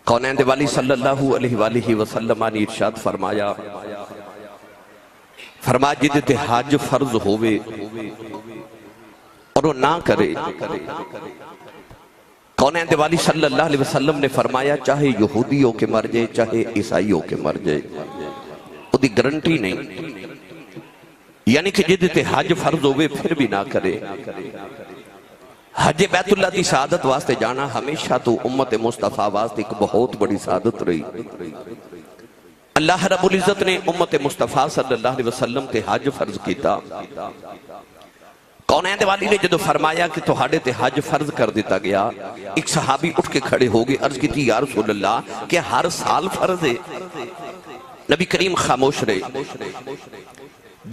کونین دے والی صلی اللہ علیہ وآلہ وسلم نے ارشاد فرمایا جدے تے حج فرض ہوئے اور وہ نہ کرے، کونین دے والی صلی اللہ علیہ وسلم نے فرمایا چاہے یہودی ہو کے مر جائے چاہے عیسائی ہو کے مر جائے، وہ دی گارنٹی نہیں، یعنی کہ جدے تے حج فرض ہوئے پھر بھی نہ کرے۔ حج بیت اللہ دی سعادت واسطے جانا ہمیشہ تو امت مصطفیٰ واسطے ایک بہت بڑی سعادت رہی۔ اللہ رب العزت نے امت مصطفیٰ صلی اللہ علیہ وسلم تے حج فرض کیتا۔ کونین دے والی نے جدو فرمایا کہ توہاڑے تے حج فرض کر دیتا گیا، ایک صحابی اٹھ کے کھڑے ہو گئے، عرض کی تھی یا رسول اللہ کہ ہر سال فرض ہے؟ نبی کریم خاموش رہے۔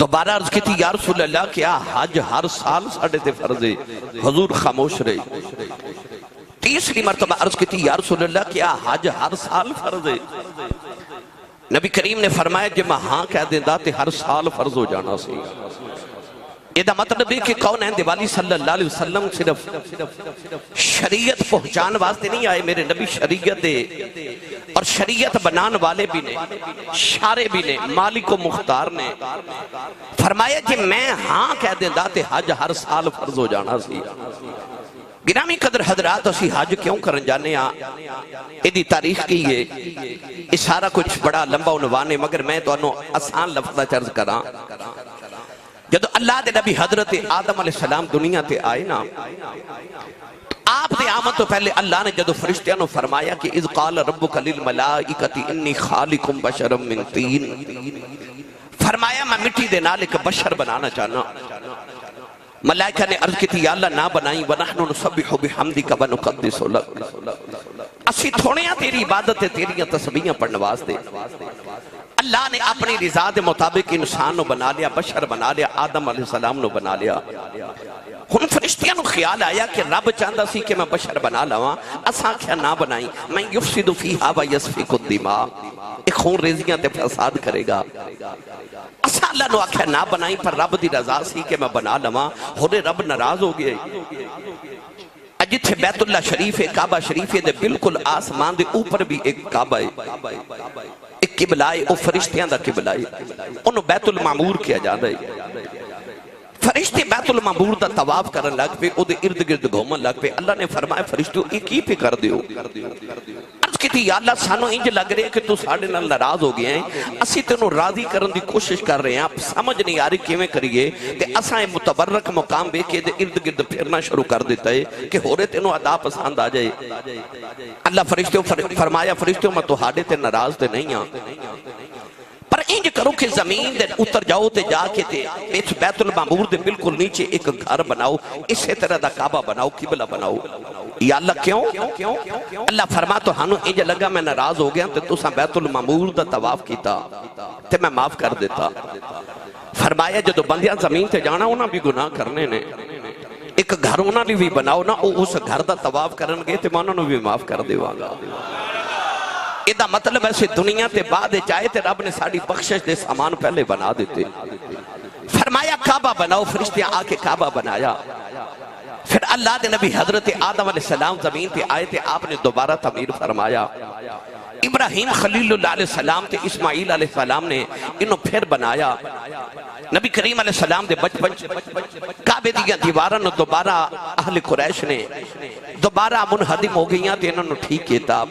دوبارہ عرض کی تھی یا رسول اللہ کیا حج ہر سال ساڑھے تے فرض ہے؟ حضور خاموش رہے۔ تیسری مرتبہ عرض کی تھی یا رسول اللہ کیا حج ہر سال فرض ہے؟ نبی کریم نے فرمایا جب میں ہاں کہہ دیں دا تے ہر سال فرض ہو جانا سی۔ یہ دا مطلب ہے کہ کونین دے والی صلی اللہ علیہ وسلم صرف شریعت پہنچان واسطے نہیں آئے، میرے نبی شریعت دے اور شریعت بنان والے بھی نے، شارع بھی نے، مالک و مختار نے۔ فرمایا جی میں ہاں کہہ دیں دا تے حج ہر سال فرض ہو جانا سی۔ گرامی قدر حضرات اسی حج کیوں کرن جانے ایدی تاریخ کی یہ سارا کچھ بڑا لمبا عنوان ہے، مگر میں تو انہوں آسان لفظہ چرز کراں۔ جدو اللہ دے نبی حضرت آدم علیہ السلام دنیا تے آئے نا، آپ دے آمد تو پہلے اللہ نے جدو فرشتیاں نو فرمایا کہ اذ قال ربک للملائکۃ انی خالق بشرا من طین، فرمایا میں مٹی دے نال ایک بشر بنانا چاہنا۔ ملائکہ نے عرض کی تھی یا اللہ نہ بنائیں وَنَحْنُ نُسَبِّحُ بِحَمْدِكَ وَنُقَدِّسُ لَكَ، اسی تھوڑیاں تیری عبادت تیریاں تسبیحاں پڑھنے واسطے۔ اللہ نے اپنی رضا دے مطابق انسان نو بنا لیا، بشر بنا لیا، آدم علیہ السلام نو بنا لیا۔ ہن فرشتیاں نو خیال آیا کہ رب چاہتا سی کہ میں بشر بنا لواں، اساں کیا نہ بنائیں، میں یفسد فیہا ویسفک الدماء، ایک خون ریزیاں تے فساد کرے گا۔ اساں اللہ نو آکھیا نہ بنائیں، پر رب دی رضا سی کہ میں بنا لواں، ہونے رب ناراض ہو گئے۔ جتھے بیت اللہ شریف ہے، کعبہ شریف ہے، دے بالکل آسمان دے اوپر بھی ایک کعبہ ہے، ایک قبلہ ہے، او فرشتیاں دا قبلہ ہے، انہوں بیت المعمور کیا جانا ہے۔ فرشتے بیت المعمور دا طواف کرن لگ پہ، او دے ارد گرد گھومن لگ پہ۔ اللہ نے فرمایا فرشتوں ایک ہی پہ کر دیو۔ عرض کی تھی یا اللہ سانو انج لگ رہے کہ تو ساڑھے نال ناراض ہو گئے ہیں، اسی تینوں راضی کرن دی کوشش کر رہے ہیں، آپ سمجھ نہیں آ رہی کیویں کریے کہ اساں متبرک مقام بے کے دے ارد گرد پھرنا شروع کر دیتا ہے کہ ہو رہے تینوں ادا پسند آ جائے۔ اللہ فرشتوں فرمایا فرشتوں میں تو ہاڑے تے ناراض تے نہیں ہاں، پر انج کرو کہ زمین دے اتر جاؤ تے جا کے تے بیت المعمور دے بالکل نیچے ایک گھر بناؤ، اسی طرح دا کعبہ بناؤ، قبلہ بناؤ۔ یا اللہ کیوں؟ اللہ فرما تو ہانو انج لگا میں ناراض ہو گیا تے تساں بیت المعمور دا طواف کیتا تے میں معاف کر دیتا۔ فرمایا جدو بندیاں زمین تے جانا انہاں بھی گناہ کرنے نے، ایک گھر انہاں نے بھی بناؤ نا، اس گھر دا طواف کرن گے تے میں انہاں نو بھی معاف کر دیواں گا۔ ایدہ مطلب ایسے دنیا تے بعد چاہے تے رب نے ساڑی بخشش دے سامان پہلے بنا دیتے۔ فرمایا کعبہ بناؤ، فرشتیاں آ کے کعبہ بنایا۔ پھر اللہ دے نبی حضرت آدم علیہ السلام زمین تے آئے تے آپ نے دوبارہ تعمیر فرمایا۔ ابراہیم خلیل اللہ علیہ السلام تے اسماعیل علیہ السلام نے انہوں پھر بنایا۔ نبی کریم علیہ السلام دے بچپن کعبے دیا دیواراں دوبارہ اہل قریش نے دوبارہ منہدم ہو گئیاں تے انہوں نے ٹھیک کیتا۔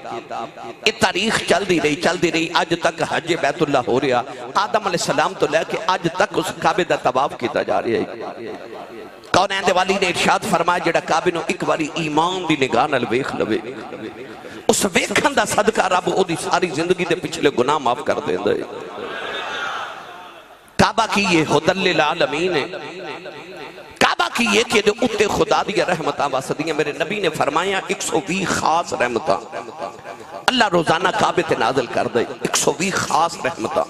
یہ تاریخ چل دی رہی، آج تک حج بیت اللہ ہو رہا، آدم علیہ السلام تو لے کے آج تک اس کعبے دا طواف کیتا جا رہا ہے۔ کونین دے والی نے ارشاد فرمایا جڑا کعبے نو ایک باری ایمان دی نگاہ نال ویکھ لوے، اس ویکھن دا صدقہ رب او دی ساری زندگی دے پچھلے گناہ معاف کر دیندا ہے۔ کعبہ کی یہ ہدی للعالمین ہے، کعبہ کی یہ کہ جو اتے خدا دیا رحمتاں واسدیاں، میرے نبی نے فرمایا 120 خاص رحمتاں اللہ روزانہ کعبے تے نازل کر دے، 120 خاص رحمتاں۔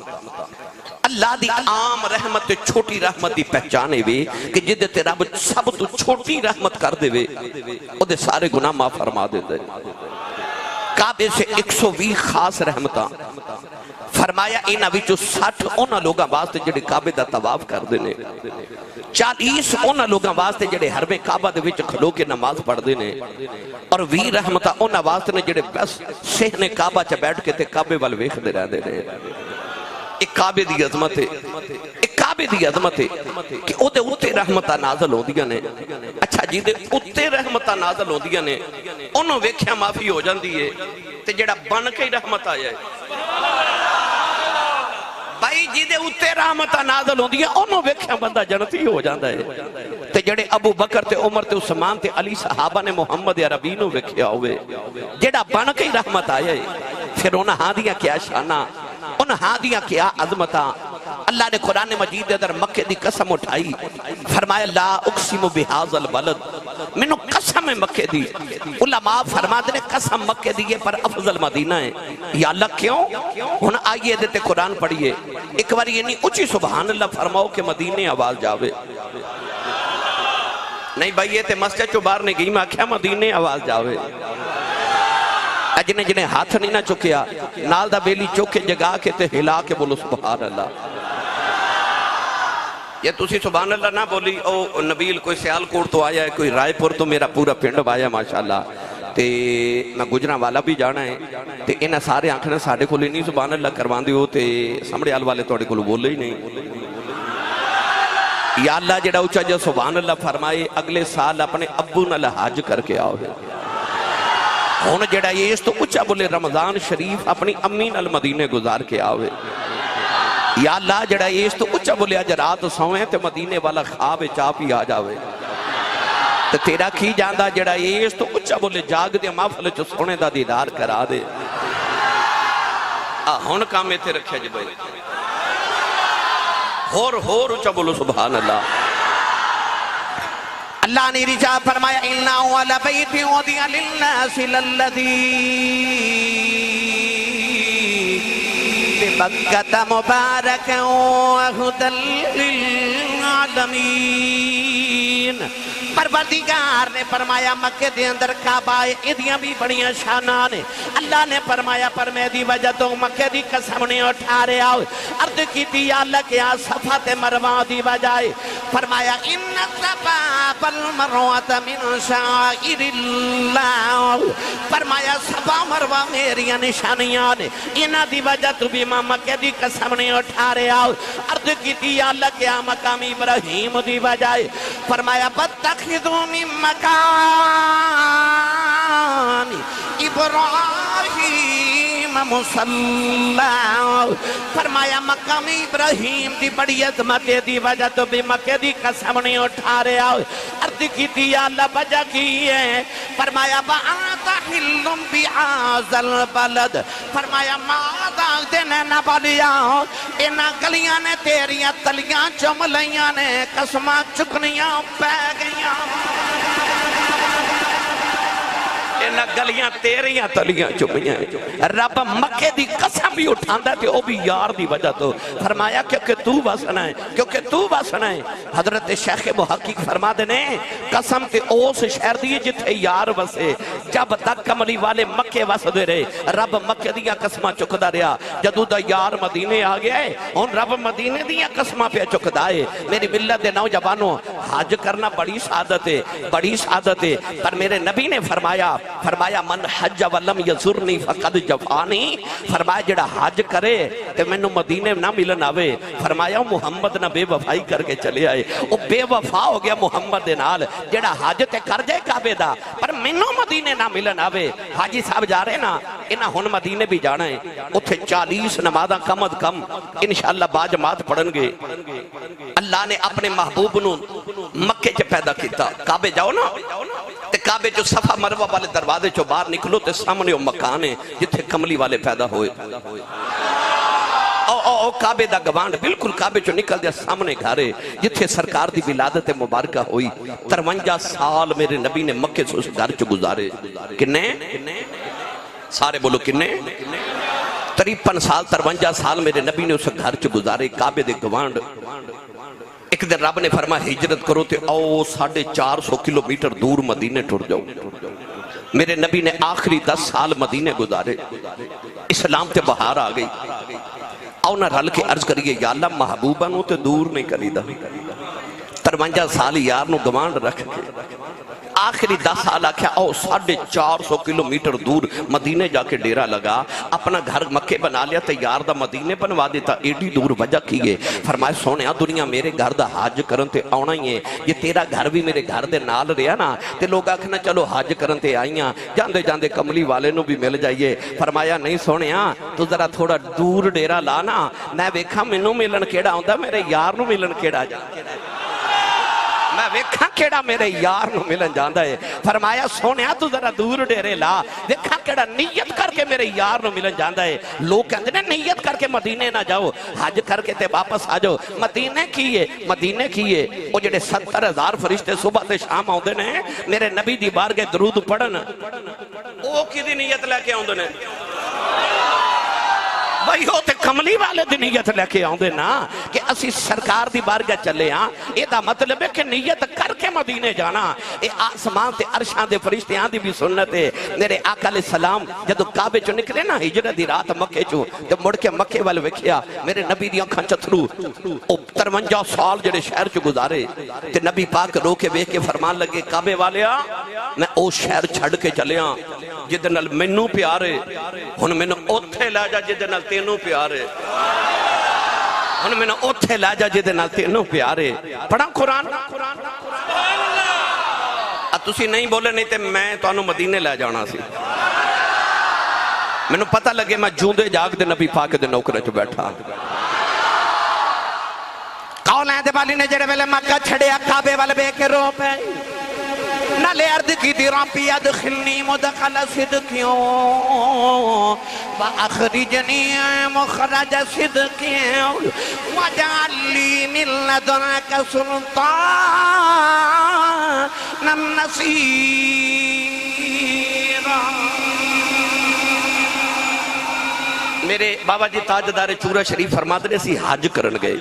اللہ دی عام رحمت تے چھوٹی رحمت دی پہچانے وے کہ جدے تے رب سب تو چھوٹی رحمت کر دے وے او دے سارے گناہ معاف فرما دے دے۔ کعبے سے 120 خاص رحمتاں۔ فرمایا انہاں وچوں 60 انہاں لوگاں واسطے جڑے کعبے دا طواف کردے نے، 40 انہاں لوگاں واسطے جڑے حرم کعبہ دے وچ کھلو کے نماز پڑھدے نے، اور 20 رحمتہ انہاں واسطے نے جڑے بس صحن کعبہ چ بیٹھ کے تے کعبے ول ویکھدے رہندے نے۔ ایک کعبے دی عظمت ہے، ایک کعبے دی عظمت ہے کہ او دے اوتے رحمتاں نازل ہوندیاں نے۔ اچھا جی دے اوتے رحمتاں نازل ہوندیاں نے، انہوں ویکھیا معافی ہو جاندی ہے تے جڑا بن کے رحمت آیا ہے بھائی جی دے اوتے رحمتاں نازل ہوندیاں، انہوں ویکھیا بندہ جنتی ہو جاندا ہے۔ تے جڑے ابو بکر تے عمر تے عثمان تے علی صحابہ نے محمد عربی نو ویکھیا ہوئے، جڑا بن کے رحمت آیا ہے، پھر انہاں ہاں دیاں کیا شاناں، انہاں ہاں دیاں کیا عظمتاں۔ اللہ نے قرآن مجید در مکے دی قسم اٹھائی، فرمایا لا اقسم بہذا البلد، منو قسم مکے دی۔ علماء فرماتے نے قسم مکے دیئے پر افضل مدینہ ہے۔ یا اللہ کیوں؟ ہن آئیے دیتے قرآن پڑھئے، ایک بار یہ نہیں اچھی سبحان اللہ فرماؤ کہ مدینے آواز جاوے۔ نہیں بھائی یہ تے مسجد چو باہر نے گئی میں کیا مدینے آواز جاوے۔ جنہیں جنہیں ہاتھ نہیں نہ چکیا، نال دا بیلی چکے جگا کے تے ہلا کے بولو سبحان اللہ۔ یہ تسی سبحان اللہ نہ بولی، او نبیل کوئی سیال کوٹ تو آیا ہے، کوئی رائے پور تو میرا پورا پنڈ آیا ماشاءاللہ، تے میں گجرہ والا بھی جانا ہے، تے انہاں سارے آنکھنے ساڑھے کو لینی سبحان اللہ کروان دیو، تے سمڑے آل والے توڑے کو بولے ہی نہیں۔ یا اللہ جڑا اچھا جو سبحان اللہ فرمائے اگلے سال اپنے ابو نال حج کر کے آؤ ہے۔ ہون جڑا یہ اس تو اچھا بولے رمضان شریف اپنی امی نال مدینے گزار کے آؤ ہے۔ یا اللہ جڑا یہ اس تو اچھا بولے آج رات سوئیں تے مدینے والا خواب چاپ ہی آ جاوے۔ تے تیرا کی جاندہ جڑا یہ اس تو اچھا بولے جاگ دے محفل چو سونے دا دیدار کرا دے۔ ہون کام میں تے رکھیا جی بھائی، ہور اچھا بولو سبحان اللہ۔ اللہ نے رجا فرمایا اِنَّا أَوَّلَ بَيْتٍ وُضِعَ لِلنَّاسِ لَلَّذِي بِبَكَّةَ مُبَارَكًا وَهُدًى لِلْعَالَمِينَ۔ پروردگار نے فرمایا مکہ دے اندر کعبہ ادیاں بھی بڑیاں شانان ہیں۔ اللہ نے فرمایا پر میں دی وجہ تو مکہ دی قسم نے اٹھا رہے آؤ، عرض کی تھی یا اللہ کیا صفا تے مروہ دی وجائے، فرمایا ان الصفا والمروہ من شعائر اللہ، فرمایا صفا مروہ میریاں نشانیاں نے، انہاں دی وجہ تو بھی ماں مکہ دی قسم نے اٹھا رہے آؤ، عرض کی تھی یا اللہ کیا مقام ابراہیم دی وجائے، فرمایا بَتَّخِذُوا مِن مَّكَانِ ابراہیم مصلی، فرمایا مقام ابراہیم دی بڑی عظمت دی وجہ تو بھی مکہ دی قسم نہیں اٹھا رہے آؤ، عرض کی تھی یا اللہ وجہ کی ہے، فرمایا وَأَنْتَ حِلٌّ بِهَٰذَا الْبَلَدِ، فرمایا ماذا دینے نہ بلیاں انہاں گلیاں نے تیریاں تلیاں چم لیاں نے قسماں چکنیاں پہ گئیاں، انہاں گلیاں تیریاں تلیاں چمیاں، رب مکہ دی قسم بھی اٹھاندہ تھے او بھی یار دی وجہ تو، فرمایا کیونکہ تو بسنا ہے، کیونکہ تو بسنا ہے۔ حضرت شیخ محقق فرما دینے قسم تے اوس شہر دیئے جتھے یار بسے، جب تک کملی والے مکہ بس دے رہے، رب مکہ دیا قسمہ چکدہ رہا، جدو دا یار مدینے آگیا ہے ان رب مدینے دیا قسمہ پہ چکدہ ہے۔ میری ملت دے نوجوانوں حج کرنا بڑی سعادت ہے، بڑی سعادت ہے، پر میرے نبی نے فرمایا من حج ولم یزرنی فقد جفانی، فرمایا جڑا حج کرے تے میں مدینے نہ ملن آوے، فرمایا محمد نہ بے وفائی کر کے چلے آئے، وہ بے وفا ہو گیا محمد دے نال، جڑا حج تے کر جائے کعبے دا پر مینوں مدینے نہ ملن آوے۔ حاجی صاحب جا رہے نا انہاں ہن مدینے بھی جانا ہے، اتھے 40 نمازاں کم از کم انشاءاللہ باجماعت پڑھن گے۔ اللہ نے اپنے محبوب نو مکے چ پیدا کیتا، کعبے جاؤ نا تے کعبے جو صفا مروہ والے دروازے چو باہر نکلو تے سامنے وہ مکان ہے جتھے کملی والے پیدا ہوئے، او کعبے دا گوانڈ بالکل کعبے چو نکل دیا سامنے گھارے جتھے سرکار دی ولادت مبارکہ ہوئی۔ 53 سال میرے نبی نے مکے سے اس گھر چو گزارے، کنے سارے بولو کنے 53 سال 53 سال میرے نبی نے اس گھر چو گزارے کعبے دے گوانڈ۔ ایک دن رب نے فرمایا ہجرت کرو تے او 450 کلومیٹر دور مدینے ٹر جاؤ۔ میرے نبی نے آخری 10 سال مدینے گزارے، اسلام تے بہار آ گئی۔ آؤ نہ رل کے عرض کریے یا اللہ محبوبہ نو تے دور نہیں کری دا 53 سال یار نو گوانڈ رکھ کے آخری 10 سال آکھیا او 450 کلومیٹر دور مدینے جا کے ڈیرہ لگا اپنا گھر مکے بنا لیا تے یار دا مدینے بنوا دیتا ایڈی دور وجہ کیے فرمائے سونے دنیا میرے گھر دا حج کرن تے آنا ہی ہے یہ تیرا گھر بھی میرے گھر دے نال رہا نا تے لوگ آکھنا چلو حج کرن تے آئیاں جاندے جاندے کملی والے نو بھی مل جائیے فرمایا نہیں سونے تو ذرا تھوڑا دور ڈیرہ لانا میں ویکھا مینوں ملن کیڑا ہوندا میرے یار نو ملن کیڑا جا میں ویکھاں کیڑا میرے یار نو ملن جاندا ہے فرمایا سونیا تو ذرا دور ڈیرے لا ویکھاں کیڑا نیت کر کے میرے یار نو ملن جاندا ہے لوگ کہندے نے نیت کر کے مدینے نہ جاؤ حج کر کے تے واپس آ جاؤ مدینے کیے او جڑے 70,000 فرشتے صبح تے شام آوندے نے میرے نبی دی بارگاہ درود پڑھن او کدی نیت لے کے آوندے نے بھائی ہو تے کملی والے دی نیت لے کے آؤں دے نا کہ اسی سرکار دی بارگاہ چلے ہاں یہ دا مطلب ہے کہ نیت کر کے مدینے جانا اے آسمان تے عرشان دے فرشتیاں دی بھی سنت ہے میرے آقا علیہ السلام جدو کعبے چو نکلے نا ہجرت دی رات مکے چو تے مڑ کے مکے والے وکھیا میرے نبی دی آنکھاں چترو 53 سال جڑے شہر چو گزارے تے نبی پاک رو کے بے کے فرمان لگے کعبے والے میں او شہر چھڑ کے چلے ہاں جدنال منو پیارے ہن منو اوتھے لے جا جدنال تینوں پیارے ہن منو اوتھے لے جا جدنال تینوں پیارے پڑھا قرآن تسی نہیں بولے نہیں تے میں تو انہوں مدینے لے جانا سی منو پتہ لگے میں جوندے جاگ دے نبی پاک دے نوکرے چو بیٹھا قول ہے دے والی نے جڑے ویلے مکہ چھڑے کعبے والے بے کے رو پہ نالے عرض کی دی ربی ادخلنی مدخل صدقیوں وَأَخْرِجْنِي مُخْرَجَ صِدْقِيوں وَجَعَلْ لِي مِن لَّدُنْكَ سُلْطَانًا نَصِيرًا میرے بابا جی تاجدار چورہ شریف فرماتے نے سی حج کرن گئے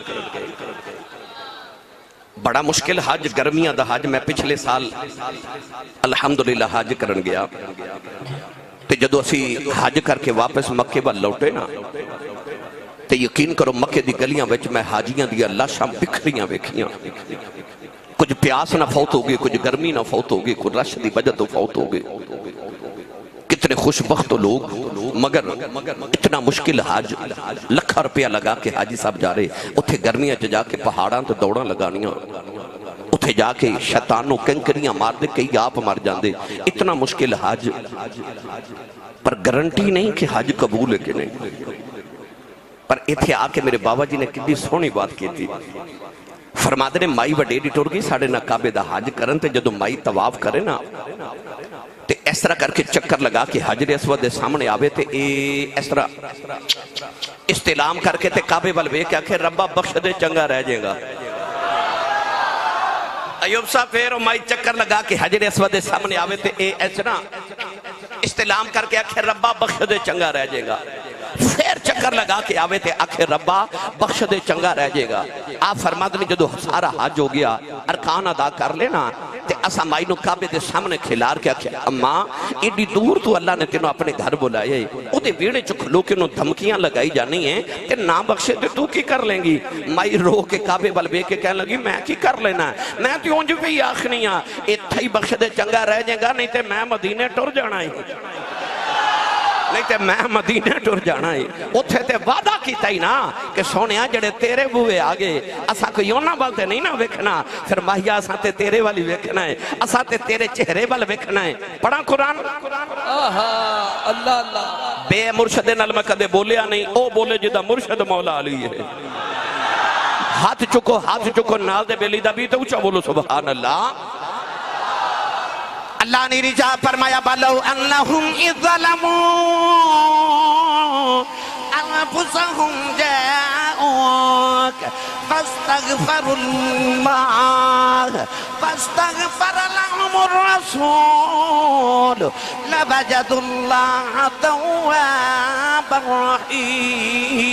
بڑا مشکل حج گرمیاں دا حج میں پچھلے سال الحمدللہ حج کرن گیا تے جدو اسی حج کر کے واپس مکے با لوٹے نا تے یقین کرو مکے دی گلیاں وچ میں حاجیاں دیا لاشاں بکھریاں ویکھیاں کچھ پیاس نہ فوت ہو گئی کچھ گرمی نہ فوت ہو گئی کچھ رش دی وجہ تو فوت ہو گئی کتنے خوش بخت لوگ مگر اتنا مشکل حج لکھا روپیہ لگا کے حاجی صاحب جا رہے اتھے گرمیاں جا کے پہاڑاں تو دوڑاں لگانیاں اتھے جا کے شیطانوں کنکریاں مار دے کئی آپ مار جاندے اتنا مشکل حج پر گارنٹی نہیں کہ حج قبول ہے کہ نہیں پر اتھے آ کے میرے بابا جی نے کتنی سونی بات کی تھی فرماتے نے مائی وڈیری ٹور گئی ساڑھے نہ کعبے دا حج کرن تے جدو مائی طواف کرے نا تے اس طرح کر کے چکر لگا کے حجر اسود دے سامنے آوے تے اس طرح استعلام کر کے تے کعبے والوے کیا کہ ربا بخش دے چنگا رہ جائے گا ایوب صاحب پھر مائی چکر لگا کے حجر اسود دے سامنے آوے تے اس طرح استعلام کر کے آکھے ربا بخش دے چنگا رہ جائے گا پھر چکر لگا کے آوے تے آکھے ربا بخش دے چنگا رہ جائے گا آپ فرماتے ہیں جدو سارا حج ہو گیا ارکان ادا کر لینا تے اسا مائی نو کعبے دے سامنے کھلار کے آکھے اماں ایڈی دور تو اللہ نے تینوں اپنے گھر بلائے او دے ویڑے چکھلو کے نو دھمکیاں لگائی جانی ہیں تے نہ بخشے تے تو کی کر لیں گی مائی رو کے کعبے والوے کے کہنے لگی میں کی کر لینا ہے میں تے اونج بھی آخنی ہاں اتھائی بخش دے چنگا رہ جائے گا نہیں تے میں مدینے ٹر جانا ہے نہیں تے میں مدینے ٹر جانا ہے اتھے تے وعدہ کیتا ہی نا کہ سونیا جڑے تیرے بوئے آگے اسا کو یونا بالتے نہیں نا ویکھنا پھر ماہیا اسا تے تیرے والی ویکھنا ہے اسا تے تیرے چہرے وال ویکھنا ہے پڑھا قرآن اللہ اللہ بے مرشد نال میں کدے بولیا نہیں او بولے جدہ مرشد مولا علی ہے ہاتھ چکو نال دے بیلی دا بھی تو اچھا بولو سبحان اللہ اللہ نے رجا فرمایا بلو انہم اذ ظلموا انفسہم جاؤک فاستغفر لهم الرسول لوجدوا اللہ توابا رحیما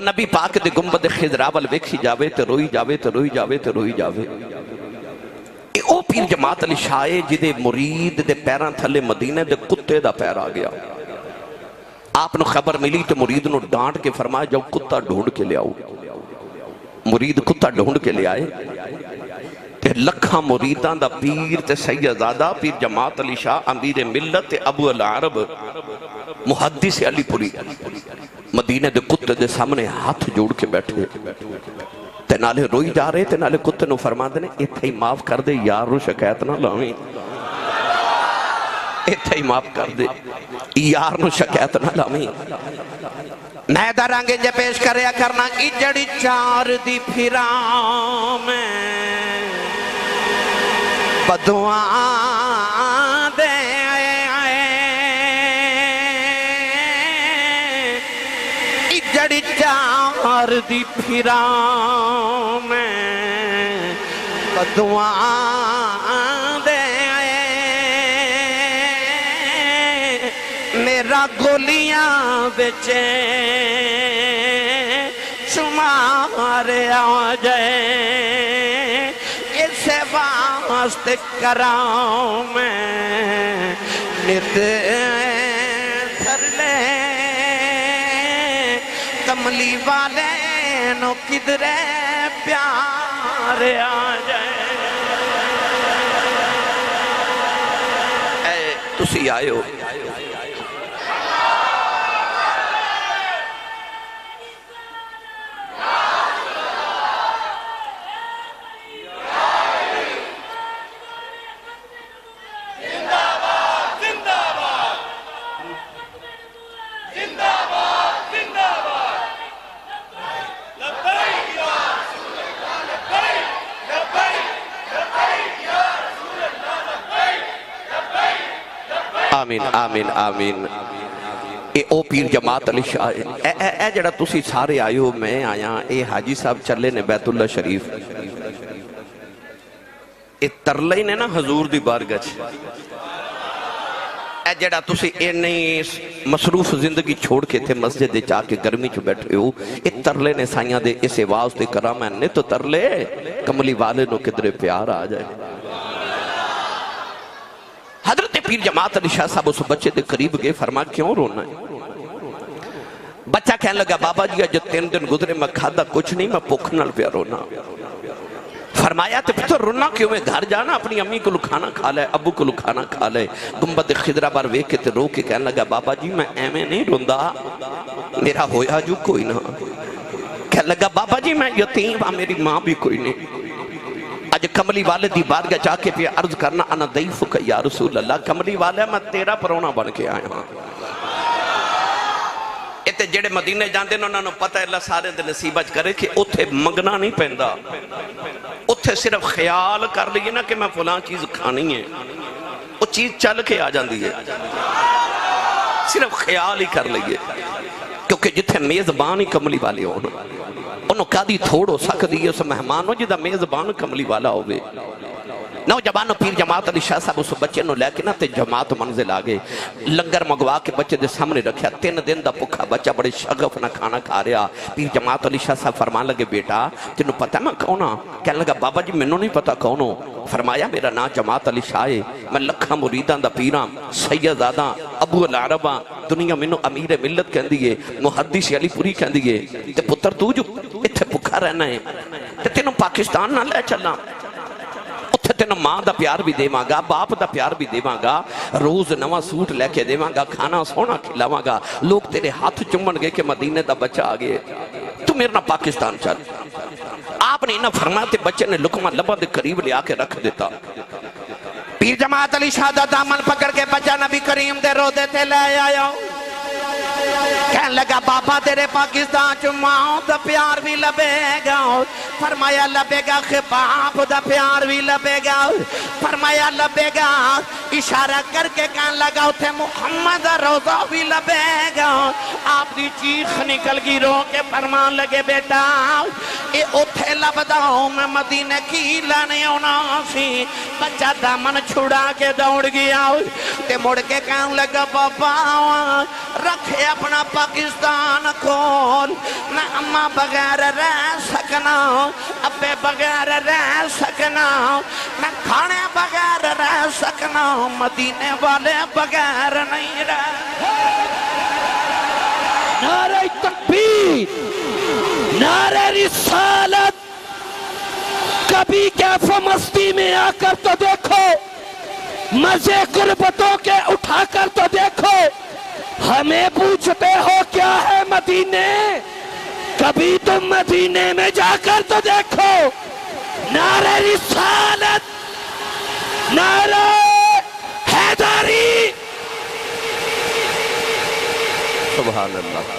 اور نبی پاک دے گنبد خضرا ول ویکھی جاوے تے روئی جاوے تے روئی جاوے تے روئی جاوے. او پیر جماعت علی شاہ جدے مرید دے پیران تھلے مدینے دے کتے دا پیر آ گیا. آپ نے خبر ملی تو مرید نے ڈانٹ کے فرمایا جاؤ کتا ڈھونڈ کے لے آؤ. مرید کتا ڈھونڈ کے لے آئے تے لکھاں مریدان دا پیر تے سیدزادہ پیر جماعت علی شاہ امیر ملت تے ابو العرب محدث علی پوری مدینے دے کتے دے سامنے ہاتھ جوڑ کے بیٹھے تے نالے روئی جا رہے تے نالے کتے نو فرما دینے اتھے ہی معاف کر دے یار رو شکایت نہ لاویں. اتھے ہی معاف کر دے یار نو شکایت نہ لاویں. میں درانگے جے پیش کریا کرنا اجڑی چار دی پھرام بدعاں دے اجڑی چار دی پھرام بدعاں دے میرا گولیاں بچے شمار آ جائے اسے واسطے کراؤں میں نت دھر لے کملی والے نو کدرے پیار آ جائے. اے تسی آئے ہو آمین آمین آمین. اے او پیر جماعت علی شاہ اے جڑا تسی سارے آئے ہو میں آیا اے حاجی صاحب چلے نے بیت اللہ شریف اے ترلے نے نا حضور دی بارگاہ اے جڑا تسی اے نہیں مصروف زندگی چھوڑ کے تھے مسجد دے جا کے گرمی چ بیٹھے ہو اے ترلے نے سائیاں دے اسے واسطے کرا میں نے تو ترلے کملی والے نو کدرے پیار آ جائے. حضرت پیر جماعت علی شاہ صاحب اس بچے دے قریب گئے فرما کیوں رونا ہے. بچہ کہنے لگا بابا جی جو 3 دن گزرے میں کھادا کچھ نہیں میں بھوک نال پیا رونا. فرمایا تو پھر رونا کیوں ہے گھر جانا اپنی امی کو کھانا کھا لے ابو کو کھانا کھا لے. گنبد خضرا بار ویکھ کے تے رو کے کہنے لگا بابا جی میں ایویں نہیں روندا میرا ہویا جو کوئی نہ. کہنے لگا بابا جی میں یتیم ہاں میری ماں بھی کوئی نہیں. آج کملی والے دی بارگاہ جا کے پہ عرض کرنا انا ضیفک یا رسول اللہ کملی والے میں تیرا پرونا بن کے آیا ہاں. اتے جڑے مدینے جاندے انہوں نے پتہ ہے اللہ سارے دے نصیبت کرے کہ اتھے منگنا نہیں پہندا اتھے صرف خیال کر لیے نا کہ میں فلان چیز کھانی ہے وہ چیز چل کے آ جاندی ہے. صرف خیال ہی کر لیے کیونکہ جتھے میزبان ہی کملی والے ہونا انہوں کادی تھوڑو سکتی ہے اس مہمانوں جدہ میزبان کملی والا ہوئے. نوجوانوں پیر جماعت علی شاہ صاحب اس بچے نو لے کے نا تے جماعت منزل آگے لنگر مگوا کے بچے دے سامنے رکھیا 3 دن دا پکھا بچہ بڑے شغف نہ کھانا کھا رہا. پیر جماعت علی شاہ صاحب فرمان لگے بیٹا تینوں پتہ میں کونہ. کہنے لگا بابا جی منوں نہیں پتہ کونوں. فرمایا میرا نام جماعت علی شاہ ہے میں لکھاں مریدان دا پیرام سیدزادہ ابو العرباں دنیا منوں امیر ملت کہن دیئے محدث علی پوری کہن دیئے تے پتر تو جو اتھے پکھا رہنا ہے تے تینوں پاکستان نہ لے چلا اتھے تینوں ماں دا پیار بھی دیواں گا باپ دا پیار بھی دیواں گا روز نواں سوٹ لے کے دیواں گا کھانا سونا کھلاواں گا لوگ تیرے ہاتھ چمن گئے کہ مدینے دا بچہ آگئے تو میرے نا پاکستان چل. آپ نے انہاں فرمایا تے بچے نے لکمہ لبا دے قریب لے آکے رکھ دیتا. پیر جماعت علی شاہ دا دامن پکڑ کے بچہ نبی کریم دے رو دیتے لے آیا. کہنے لگا بابا تیرے پاکستان چ ماں دا پیار بھی لبے گا. فرمایا لبے گا کہ باپ دا پیار بھی لبے گا. فرمایا لبے گا اشارہ کر کے کہنے لگا اتھے محمد روضہ بھی لبے گا. آپ دی چیخ نکل گی رو کے فرمان لگے بیٹا اے اتھے لبدا ہوں میں مدینہ کی لانے ہونا سی. بچہ دامن چھڑا کے دوڑ گیا تے مڑ کے کہنے لگا بابا رکھے اپنا پاکستان کھول میں اماں بغیر رہ سکنا ابے بغیر رہ سکنا میں کھانے بغیر رہ سکنا مدینے والے بغیر نہیں رہ نعرہ تکبیر نعرہ رسالت کبھی کیف مستی میں آ کر تو دیکھو مزے غربتوں کے اٹھا کر تو دیکھو ہمیں پوچھتے ہو کیا ہے مدینے کبھی تم مدینے میں جا کر تو دیکھو نعرہ رسالت نعرہ حیدری سبحان اللہ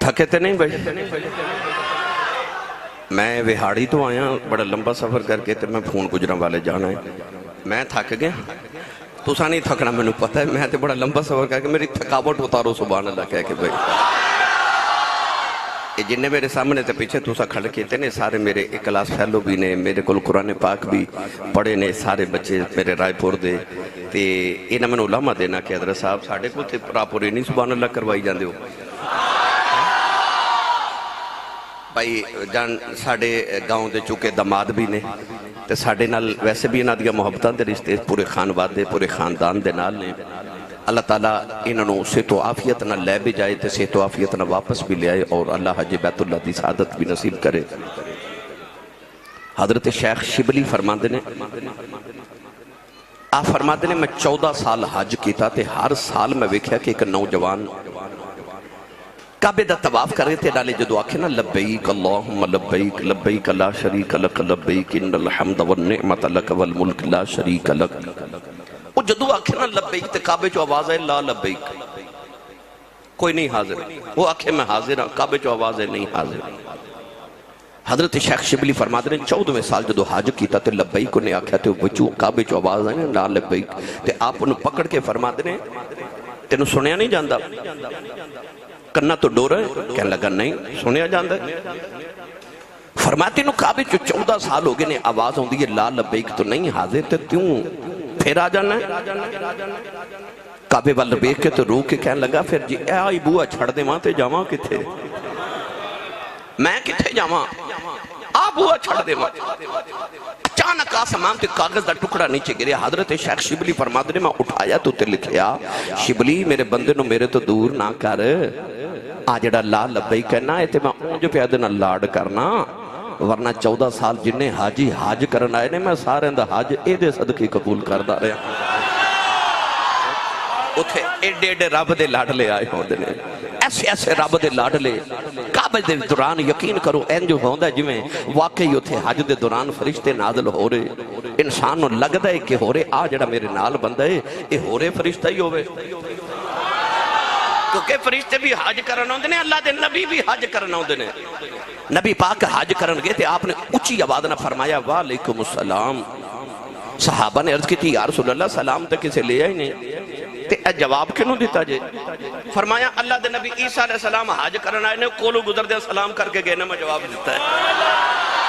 تھکے تے نہیں بھائی میں وہاڑی تو آیا بڑا لمبا سفر کر کے تے میں فون گجراں والے جانا ہے میں تھک گیا تسا نہیں تھکنا میں نے پتہ ہے میں تے بڑا لمبا سفر کر کے میری تھکاوٹ اتارو سبحان اللہ کہہ کے بھائی یہ جنہیں میرے سامنے تے پیچھے تسا کھڑ کے تے نے سارے میرے ایک کلاس فیلو بھی نے میرے کول قرآن پاک بھی پڑھے نے سارے بچے میرے رائے پور دے تے انہاں میں علماء دینا کہ حضرت صاحب ساڑھے کو تے پراپوری نہیں سبحان اللہ کروائی جاندے ہو بھائی جان ساڑھے گاؤں دے چکے دماد بھی نے تے ساڑھے نال ویسے بھی انہاں دیا محبتان دے رشتے پورے خانواد دے پورے خاندان دے نال نے اللہ تعالیٰ انہوں سے تو آفیت نہ لے بھی جائے تے سے تو آفیت نہ واپس بھی لے آئے اور اللہ حج بیت اللہ دی سعادت بھی نصیب کرے حضرت شیخ شبلی فرماندے نے آپ فرماندے نے میں 14 سال حج کیتا تے ہر سال میں ویکھیا کہ ایک نوجوان کعبے دا طواف کرے تے نالے جدو آکھے نا لبیک اللہم لبیک لبیک لا شریک لک لبیک ان الحمد والنعمت لک والملک لا شریک لک وہ جدو آکھے نا لبیک تے کعبے جو آواز ہے لا لبیک کوئی نہیں حاضر وہ آکھے میں حاضر ہوں کعبے جو آواز ہے نہیں حاضر حضرت شیخ شبلی فرماتے ہیں 14ویں سال جدو حج کیتا تے لبیک نے آکھا تے بچو کعبے جو آواز ہے لا لبیک تے آپ انہوں پکڑ کے فرماتے ہیں تینوں سنیا نہیں جاندہ کرنا تو ڈور ہے کہنے لگا نہیں سنیا جاندہ ہے فرماتے ہیں کعبے جو 14 سال ہو گئے نے آواز ہوں دی لا لبیک تو نہیں حاضر تے تیوں پھر آ جانا ہے کعبے والا بیک کے تو رو کے کہنے لگا پھر جی اے آئی بوہ چھڑ دے ماں تے جاواں کتھے میں کتھے جاواں آ بوہ چھڑ دے ماں اچانک آسمان تے کاغذ دا ٹکڑا نیچے گرے حضرت شیخ شبلی فرماتے نے میں اٹھایا تو تے لکھیا شبلی میرے بندے نو میرے تو دور نہ کر آجڑا لا لبئی کہنا ہے تے میں اونج پہ آدھنا لاڈ کرنا ورنہ 14 سال جنہیں حاجی حاج کرنا آئے نے میں سارے اندہ حاج اے دے صدقی قبول کردہ رہا اتھے ایڈے ایڈے رب دے لاڈ لے آئے ہوں دنے ایسے ایسے رب دے لاڈ لے کعبے دے دوران یقین کرو این جو ہوندہ جویں واقعی اتھے حج دے دوران فرشتے نازل ہو رہے انسان نو لگ دے کہ ہو رہے آ جڑا میرے نال بندہ ہے اے ہو رہے فرشتہ ہی ہوئے کیونکہ فرشتے بھی حج کرنا ہوندے نے اللہ دے نبی بھی حج کرنا ہوندے نے نبی پاک حج کرن گئے تھے آپ نے اچھی آواز نہ فرمایا وعلیکم السلام صحابہ نے عرض کی تھی یا رسول اللہ سلام تک اسے لے آئی نہیں تے جواب کیوں دیتا جے فرمایا اللہ دے نبی عیسیٰ علیہ السلام حج کرن آئے نے کولو گزر دے سلام کر کے گئے نے میں جواب دیتا ہے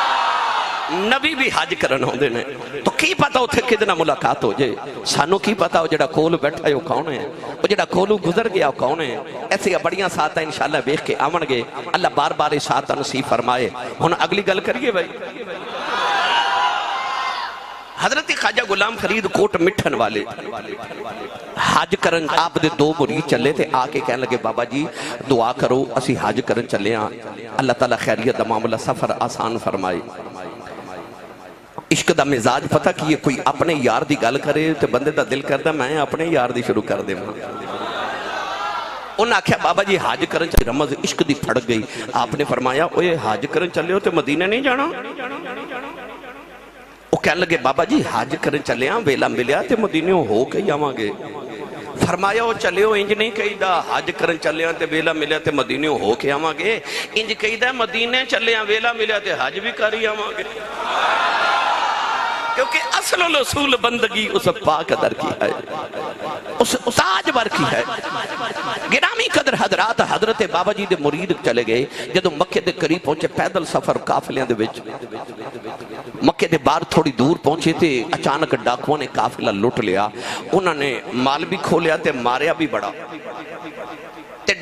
نبی بھی حج کرن ہوندے نے تو کی پتا اتھے کدنا ملاقات ہو جائے سانو کی پتا ہو جڑا کول بیٹھا ہے وہ کون ہے وہ جڑا کولو گزر گیا وہ کون ہے ایسے بڑیاں ساتھ ہیں انشاءاللہ بیخ کے آمن گے اللہ بار بار ساتھ نصیب فرمائے ہن اگلی گل کریے بھائی حضرت خواجہ غلام فرید کوٹ مٹھن والے حج کرن آپ دے 2 مرید چلے تھے آکے کہنے لگے بابا جی دعا کرو اسی حج کرن چلے ہیں اللہ تعالیٰ خیریت معاملہ سفر آسان فرمائے عشق دا مزاج پتہ کہ یہ کوئی اپنے یار دی گل کرے تو بندے دا دل کرتا میں اپنے یار دی شروع کر دے انہاں کہا بابا جی حج کرن چلے رمض عشق دی پھڑ گئی آپ نے فرمایا اوہ حج کرن چلے ہو تو مدینہ نہیں جانا وہ کہنے لگے بابا جی حج کرن چلے ہاں ویلا ملیا تے مدینے ہو کے ہی آواں گے فرمایا وہ چلے ہو انج نہیں کہی دا حج کرن چلے ہاں تے ویلا ملیا تے مدینے ہو کے آواں گے انج کہی دا مدینے چلے ہاں ویلا ملیا تے حج بھی کری آواں گے کیونکہ اصل و رسول بندگی اس پاک در کی ہے اس تاج بر کی ہے گرامی قدر حضرات حضرت بابا جی دے مرید چلے گئے جدو مکے دے قریب پہنچے پیدل سفر قافلیاں دے وچ مکے دے باہر تھوڑی دور پہنچے تھے اچانک ڈاکووں نے قافلہ لٹ لیا انہوں نے مال بھی کھولیا تے ماریا بھی بڑا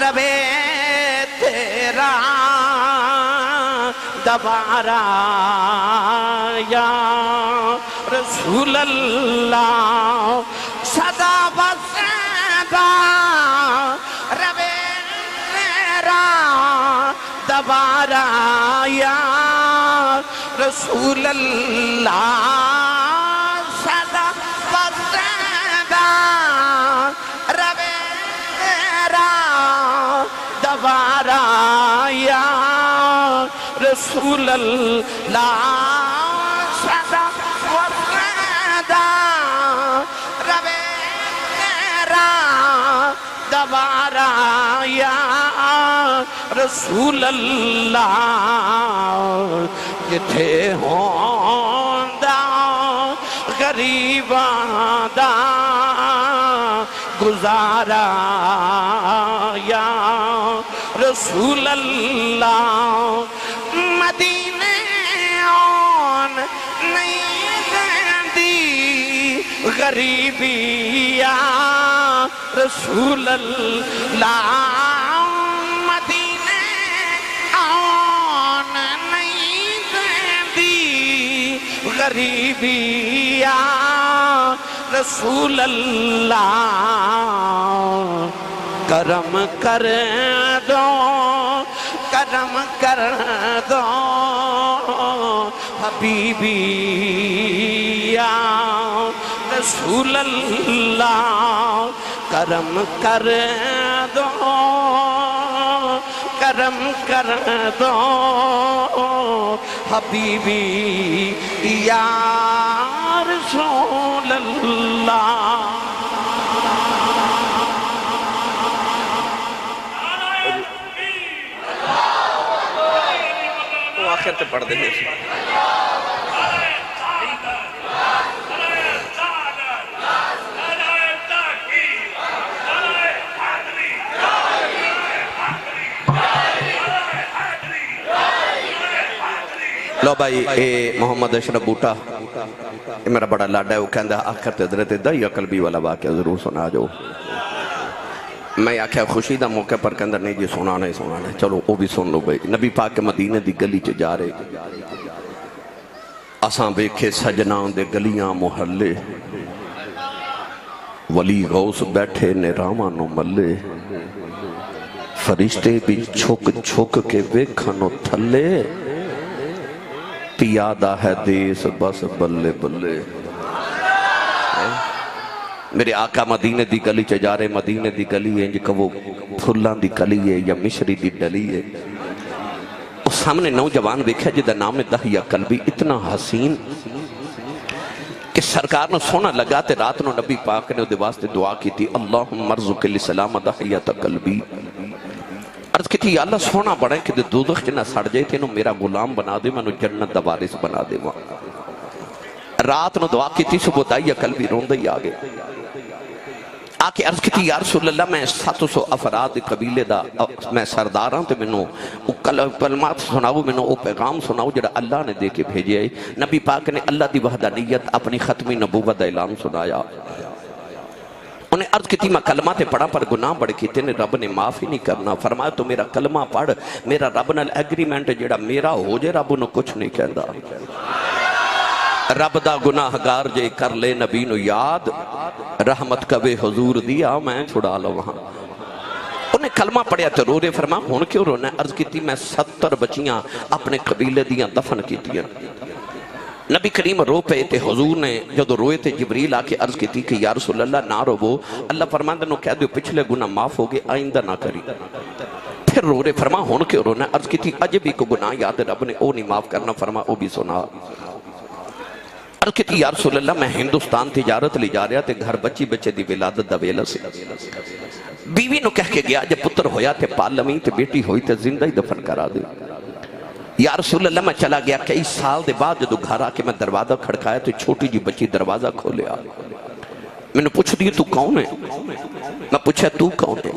ربے تیرا دوبارہ یا رسول اللہ صدا بسدا ربے تیرا دوبارہ یا رسول اللہ صدا بسدا ربے تیرا دوبارہ یا رسول اللہ صدا وسدا ربے تیرا دوبارہ یا رسول اللہ جتھے ہوندا غریباں دا گزارا یا رسول اللہ مدینے آن نہیں دیندی غریبی یا رسول اللہ مدینے آن نہیں دیندی غریبی یا رسول اللہ کرم کر دو کرم کر دو حبیبی یا رسول اللہ کرم کر دو کرم کر دو حبیبی یا رسول اللہ آخر تے پڑھ دیں لو بھائی اے محمد اشرف بوٹا یہ میرا بڑا لاڈا ہے وہ کہندہ آخر تے حضرت دائی قلبی والا واقعہ ضرور سنا جو میں آکھیا خوشی دا موقع پر کہندہ نہیں جی سنانا ہے چلو وہ بھی سن لو بھائی نبی پاک کے مدینے دی گلی چ جا رہے اساں بیکھے سجنان دے گلیاں محلے ولی غوث بیٹھے نیراما نو ملے فرشتے بھی چھک چھک کے ویکھنو تھلے پیادہ ہے دیس بس بلے بلے میرے آقا مدینے دی گلی چ جا رہے مدینے دی گلی ہے جی وہ پھلان دی گلی ہے یا مشری دی ڈلی ہے اس سامنے نوجوان دیکھا جدہ نام دہیا قلبی اتنا حسین کہ سرکار نے سونا لگا تے رات نو نبی پاک نے دے واسطے دعا کی تھی اللہم مرزق السلام دہیت قلبی عرض کی تھی یا اللہ سونا بڑھے کہ دے دوزخ جنہ سڑ جائے تھے میرا غلام بنا دے میں جنت دا وارث بنا دے رات نو دعا کی تھی صبح دہیا قلبی روندہ ہی آگے آکے عرض کی تھی یا رسول اللہ میں 700 افراد قبیلے دا میں سردار ہوں تو میں نو کلمات سناؤ میں نو او پیغام سناؤ جڑا اللہ نے دے کے بھیجے آئی نبی پاک نے اللہ دی وحدانیت اپنی ختمی نبوت دا اعلان سنایا انہیں عرض کی تھی میں کلمات پڑھا پر گناہ بڑھ کی تینے رب نے معافی نہیں کرنا فرمایا تو میرا کلمہ پڑھ میرا رب نال ایگریمنٹ جڑا میرا ہو جے رب انہوں کچھ نہیں کہندا رب دا گناہ گار جے کر لے نبی نو یاد رحمت کبے حضور دیا میں چھڑا لو وہاں انہیں کلمہ پڑھیا تو رو رے فرما ہون کیوں رونا عرض کی تھی میں 70 بچیاں اپنے قبیلے دیاں دفن کی تھی نبی کریم رو پہ تھے حضور نے جب روئے تھے جبریل آکے عرض کی تھی کہ یا رسول اللہ نہ رو وہ اللہ فرماندہ نو کہہ دیو پچھلے گناہ معاف ہوگے آئندہ نہ کری پھر رو رے فرما ہون کیوں رونا عرض کی تھی عجبی کو گناہ یاد رب نے او نہیں معاف کرنا فرما او بھی سنا عرض کی تھی یا رسول اللہ میں ہندوستان تجارت لی جا رہا تھے گھر بچی بچے دی ولادت دا ویلہ سے بیوی نو کہہ کے گیا جب پتر ہویا تھے پال لمیں تھے بیٹی ہوئی تھے زندہ ہی دفن کرا دے یا رسول اللہ میں چلا گیا کئی سال دے بعد جدو گھر آکے میں دروازہ کھڑکایا تو چھوٹی جی بچی دروازہ کھولے آ میں نے پوچھ دی تو کون ہے میں پوچھا تو کون ہے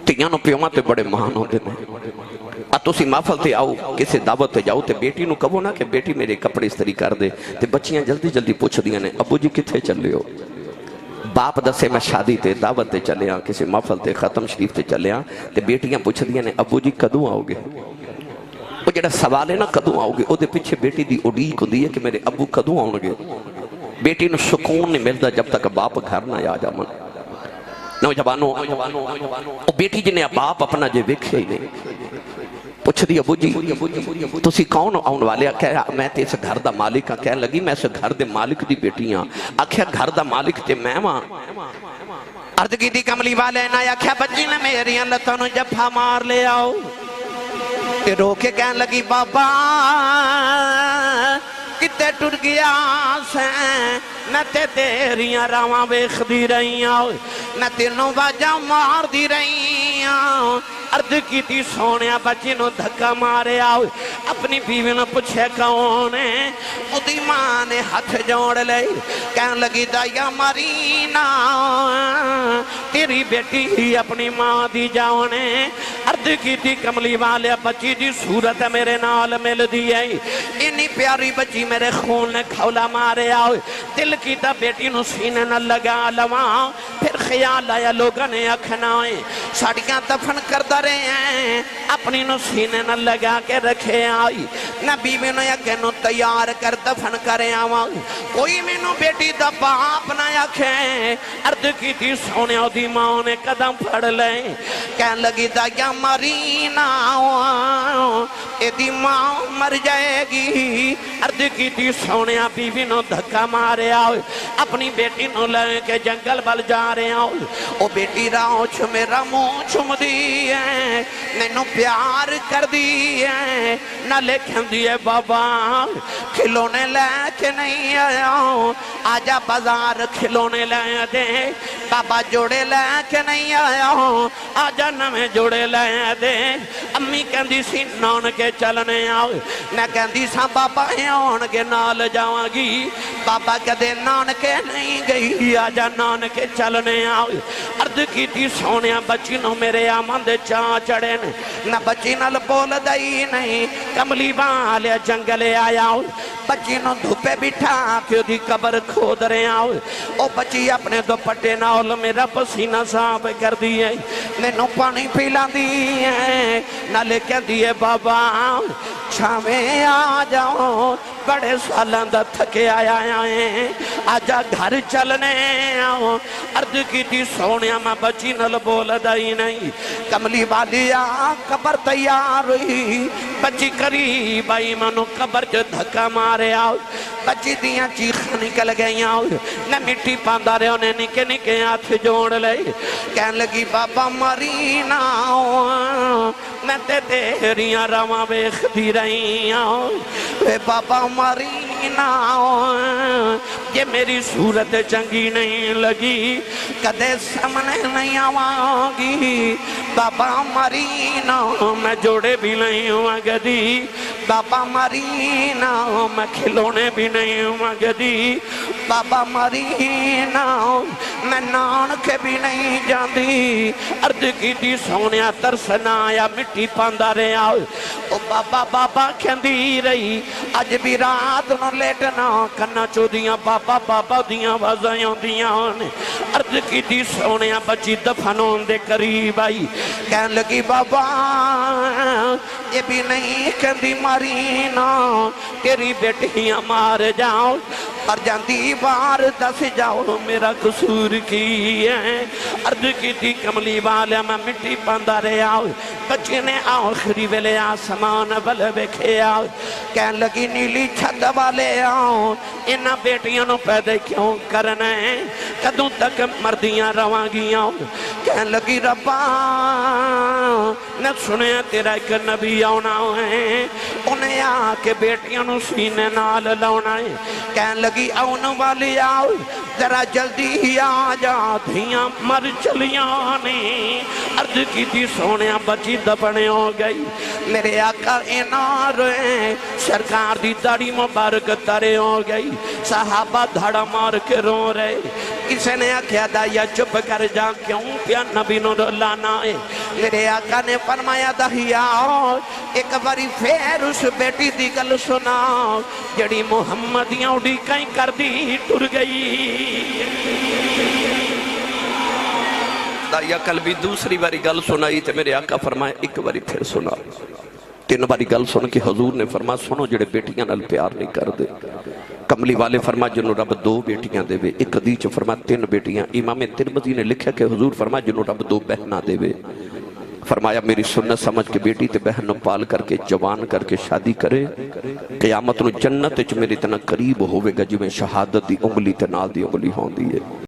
تیانو پیوما تے بڑے مہان ہوتے ہیں تو سی محفل تے آؤ کسے دعوت تے جاؤ تے بیٹی نو کہو نا کہ بیٹی میرے کپڑے استری کر دے تے بچیاں جلدی جلدی پوچھ دیا نے ابو جی کتھے چل لے ہو باپ دسے میں شادی تے دعوت تے چلے ہاں کسی محفل تے ختم شریف تے چلے ہاں تے بیٹیاں پوچھ دیاں نے ابو جی کدوں آؤ گے؟ وہ جڑا سوال ہے نا کدوں آؤ گے، او دے پیچھے بیٹی دی اڈیق ہوندی ہے کہ میرے ابو کدوں آؤ گے۔ بیٹی نو سکون نہیں ملتا جب تک باپ گھر نہ آ جا من۔ نوجوانوں او بیٹی جنہیں باپ اپنا جے ویکھے ہی نہیں، پوچھ دی ابو جی تسی کون آن والے؟ کہا میں تے اس گھر دا مالک ہاں۔ کہنے لگی میں اس گھر دے مالک دی بیٹی ہاں۔ آکھیا گھر دا مالک تے میں ہاں۔ عرض کی دی کملی والے نہ آکھیا بچی نے میری لتوں نو جفا مار لے آؤ۔ تے رو کے کہنے لگی بابا کتے ٹر گیا سے میں تے تیریاں راواں ویکھدی رہی ہوں، میں تینوں واجاں مار دی رہی ہوں۔ عرض کی تھی سونیا بچی نو دھکا مارے آؤ، اپنی بیوی نو پوچھے کون ہے؟ اُدھی ماں نے ہاتھ جوڑ لے کہنے لگی دایا مرینا تیری بیٹی اپنی ماں دی جاؤنے۔ عرض کی تھی کملی والے بچی دی صورت میرے نال مل دی ہے، انی پیاری بچی میرے خون نے کھولا مارے آؤ۔ دل کی تا بیٹی نو سینے نہ لگا لواں، پھر خیال آیا لوگوں نے اکھنائیں ساڑیاں دفن کردہ رہے ہیں، اپنی نو سینے نہ لگا کے رکھے آئی۔ نہ بیوی نو یکے نو تیار کر دفن کرے آواں، کوئی میں نو بیٹی دا باپ نہ یکھے۔ عرض کی تھی سونے دی ماں نے قدم پھڑ لے کہنے لگی دایا مرینا اے دی ماں مر جائے گی۔ عرض کی تھی سونے بیوی نو دھکا مارے آؤ، اپنی بیٹی نو لے کے جنگل بل جا رہے آؤ۔ او بیٹی راؤ میرا منہ چم دی ہے، نینو پیار کر دی ہے، نہ لکھن دیئے بابا کھلونے لے کے نہیں آیا، آجا بازار کھلونے لے دے، بابا جوڑے لے کے نہیں آیا، آجا نمیں جوڑے لے دے۔ امی کہندی سی نان کے چلنے آؤ، میں کہندی سا بابا آن کے نال جاواں گی، بابا کہدے نان کے نہیں گئی، آجا نان کے چلنے آؤ۔ عرض کی تھی سونیا بچی نو میرے آمن دے چاں چڑھے نہ بچی نال بول دائی نہیں، کملی والے جنگلے آیا ہوں، بچی نو دھوپے بٹھا کے دی قبر کھود رہے آؤ۔ او بچی اپنے دوپٹے نال میرا پسینہ صاف کر دیئے، نینو پانی پیلا دیئے، نہ لے کے دیئے بابا چھاویں آ جاؤ، بڑے سالاں دا تھکے آیا ہیں، آجا گھر چلنے آؤ۔ عرض کی تھی سونیا میں بچی نل بول دائی نہیں، کملی والی قبر تیار ہوئی، بچی قریب آئی منو قبر جو دھکا مارے آؤ، بچی دیاں چیخ نکل گئی آؤ، نہ مٹی پاندہ رہے انہیں نکے نکے ہاتھ جوڑ لے کہنے لگی بابا مرینا میں تے تیریاں رواں بیخ دی رہی آؤ، اے بابا مرینا یہ میری صورت چنگی نہیں لگی، کدے سامنے نہیں آواں گی، بابا مرینا میں جوڑے بھی نہیں ہوں گدی، بابا مرینا میں کھلونے بھی نہیں ہوں گدی، بابا مرینا میں نان کے بھی نہیں جاندی۔ عرض کی تھی سونیا ترسنا یا مٹی پاندہ رہے آؤ، او بابا بابا کہندی رہی، آج بھی رات نو لیٹنا کنا چو دیاں بابا بابا دیاں وازیاں دیاں۔ عرض کی تھی سونیا بچی دفنون دے قریب آئی، کہنے لگی بابا یہ بھی نہیں کہندی مرینا تیری بیٹیاں مار جاؤ، اور جاندی بار دس جاؤ میرا قصور کی ہے۔ عرض کی تھی کملی والے میں مٹی پاندہ رہے آؤ، بچے نے آخری ویلے آسمان بل بکھے آؤ، کہنے لگی نیلی چھت والے آؤ، انہاں بیٹیاں نو پیدے کیوں کرنے کدوں تک مردیاں رواں گیاں۔ کہنے لگی ربا نہ سنے تیرا ایک نبی آنا ہے، انہیں آ کے بیٹیاں نو سینے نال لاؤنا ہے۔ کہنے لگی آؤن والی آؤ ذرا جلدی آ جا دھیاں مر چلیاں نے۔ عرض کی تھی سونیا بچی دفنے ہو گئی، میرے آقا اینا روئے، سرکار دی داڑھی مبارک ترے ہو گئی، صحابہ دھڑا مار کے رو رہے، کسی نے آکھیا دایا چپ کر جا کیوں پیا نبی نو لانا ہے۔ میرے آقا نے فرمایا دہیا ایک باری پھر اس بیٹی دی گل سنا جڑی محمدیاں اڑی کہیں کر دی ٹر گئی۔ یا قلبی دوسری باری گل سنائی تے میرے آقا فرمایا ایک باری پھر سنا. 3 باری گل سن کے حضور نے فرمایا سنو جڑے بیٹیاں نال پیار نہیں کر دے. کملی والے فرمایا جنہوں رب 2 بیٹیاں دے وے. ایک حدیث فرمایا 3 بیٹیاں. امام ترمذی نے لکھا کہ حضور فرمایا جنہوں رب 2 بہناں دے وے. فرمایا میری سنت سمجھ کے بیٹی تے بہن نو پال کر کے جوان کر کے شادی کرے قیامت نو جنت وچ میری تنا قریب ہوے گا جویں شہادت دی انگلی تے نال دی انگلی ہوندی ہے.